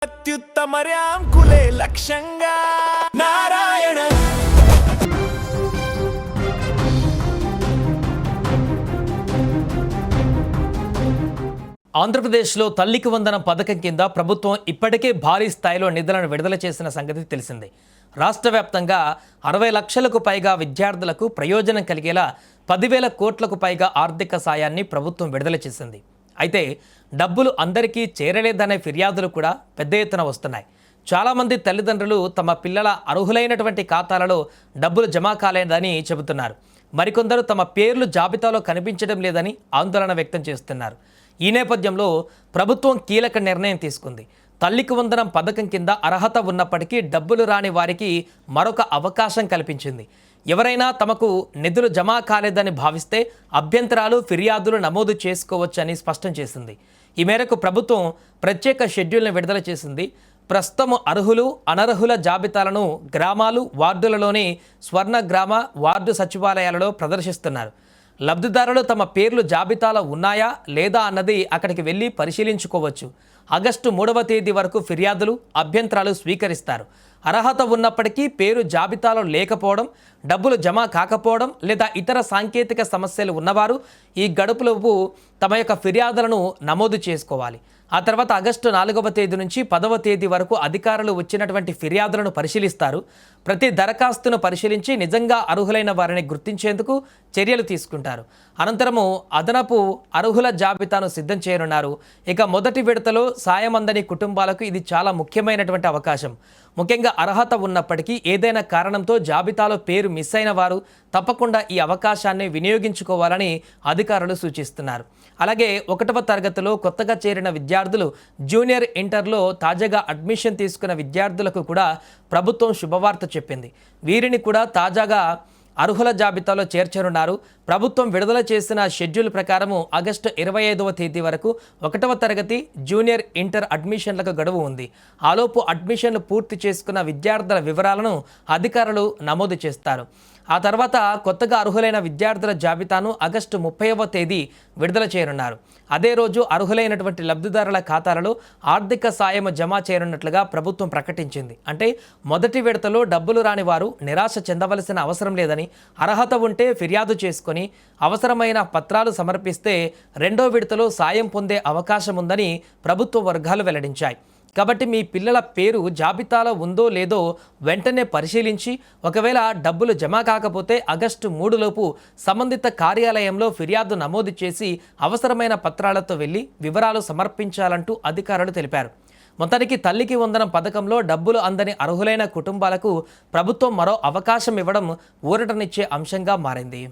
అత్యుత్తమర్యాంకులే లక్ష్యంగా నారాయణ. ఆంధ్రప్రదేశ్లో తల్లికి వందనం పథకం కింద ప్రభుత్వం ఇప్పటికే భారీ స్థాయిలో నిధులను విడుదల చేసిన సంగతి తెలిసిందే. రాష్ట్ర వ్యాప్తంగా 60 లక్షలకు పైగా విద్యార్థులకు ప్రయోజనం కలిగేలా 10,000 కోట్లకు పైగా ఆర్థిక సాయాన్ని ప్రభుత్వం విడుదల చేసింది. అయితే డబ్బులు అందరికీ చేరలేదనే ఫిర్యాదులు కూడా పెద్ద ఎత్తున వస్తున్నాయి. చాలామంది తల్లిదండ్రులు తమ పిల్లల అర్హులైనటువంటి ఖాతాలలో డబ్బులు జమ కాలేదని చెబుతున్నారు. మరికొందరు తమ పేర్లు జాబితాలో కనిపించడం లేదని ఆందోళన వ్యక్తం చేస్తున్నారు. ఈ నేపథ్యంలో ప్రభుత్వం కీలక నిర్ణయం తీసుకుంది. తల్లికి వందనం పథకం కింద అర్హత ఉన్నప్పటికీ డబ్బులు రాని వారికి మరొక అవకాశం కల్పించింది. ఎవరైనా తమకు నిధులు జమ కాలేదని భావిస్తే అభ్యంతరాలు, ఫిర్యాదులు నమోదు చేసుకోవచ్చని స్పష్టం చేసింది. ఈ మేరకు ప్రభుత్వం ప్రత్యేక షెడ్యూల్ను విడుదల చేసింది. ప్రస్తుతం అర్హులు, అనర్హుల జాబితాలను గ్రామాలు, వార్డులలోని స్వర్ణ గ్రామ, వార్డు సచివాలయాలలో ప్రదర్శిస్తున్నారు. లబ్ధిదారులు తమ పేర్లు జాబితాలో ఉన్నాయా లేదా అన్నది అక్కడికి వెళ్ళి పరిశీలించుకోవచ్చు. ఆగస్టు 3వ తేదీ వరకు ఫిర్యాదులు, అభ్యంతరాలు స్వీకరిస్తారు. అర్హత ఉన్నప్పటికీ పేరు జాబితాలో లేకపోవడం, డబ్బులు జమ కాకపోవడం లేదా ఇతర సాంకేతిక సమస్యలు ఉన్నవారు ఈ గడుపులోపు తమ యొక్క ఫిర్యాదులను నమోదు చేసుకోవాలి. ఆ తర్వాత ఆగస్టు 4వ తేదీ నుంచి 10వ తేదీ వరకు అధికారులు వచ్చినటువంటి ఫిర్యాదులను పరిశీలిస్తారు. ప్రతి దరఖాస్తును పరిశీలించి నిజంగా అర్హులైన వారిని గుర్తించేందుకు చర్యలు తీసుకుంటారు. అనంతరము అదనపు అర్హుల జాబితాను సిద్ధం చేయనున్నారు. ఇక మొదటి విడతలో సాయం అందని కుటుంబాలకు ఇది చాలా ముఖ్యమైనటువంటి అవకాశం. ముఖ్యంగా అర్హత ఉన్నప్పటికీ ఏదైనా కారణంతో జాబితాలో పేరు మిస్ అయిన వారు తప్పకుండా ఈ అవకాశాన్ని వినియోగించుకోవాలని అధికారులు సూచిస్తున్నారు. అలాగే 1వ తరగతిలో కొత్తగా చేరిన విద్యార్థులు, జూనియర్ ఇంటర్లో తాజాగా అడ్మిషన్ తీసుకున్న విద్యార్థులకు కూడా ప్రభుత్వం శుభవార్త చెప్పింది. వీరిని కూడా తాజాగా అర్హుల జాబితాలో చేర్చనున్నారు. ప్రభుత్వం విడుదల చేసిన షెడ్యూల్ ప్రకారము ఆగస్టు 25వ తేదీ వరకు 1వ తరగతి, జూనియర్ ఇంటర్ అడ్మిషన్లకు గడువు ఉంది. ఆలోపు అడ్మిషన్లు పూర్తి చేసుకున్న విద్యార్థుల వివరాలను అధికారులు నమోదు చేస్తారు. ఆ తర్వాత కొత్తగా అర్హులైన విద్యార్థుల జాబితాను ఆగస్టు 30వ తేదీ విడుదల చేయనున్నారు. అదే రోజు అర్హులైనటువంటి లబ్ధిదారుల ఖాతాలలో ఆర్థిక సాయం జమ చేయనున్నట్లుగా ప్రభుత్వం ప్రకటించింది. అంటే మొదటి విడతలో డబ్బులు రాని వారు నిరాశ చెందవలసిన అవసరం లేదని, అర్హత ఉంటే ఫిర్యాదు చేసుకొని అవసరమైన పత్రాలు సమర్పిస్తే 2వ విడతలో సాయం పొందే అవకాశం ఉందని ప్రభుత్వ వర్గాలు వెల్లడించాయి. కాబట్టి మీ పిల్లల పేరు జాబితాలో ఉందో లేదో వెంటనే పరిశీలించి ఒకవేళ డబ్బులు జమ కాకపోతే ఆగస్టు 3లోపు సంబంధిత కార్యాలయంలో ఫిర్యాదు నమోదు చేసి అవసరమైన పత్రాలతో వెళ్ళి వివరాలు సమర్పించాలంటూ అధికారులు తెలిపారు. మొత్తానికి తల్లికి వందనం పథకంలో డబ్బులు అందని అర్హులైన కుటుంబాలకు ప్రభుత్వం మరో అవకాశం ఇవ్వడం ఊరటనిచ్చే అంశంగా మారింది.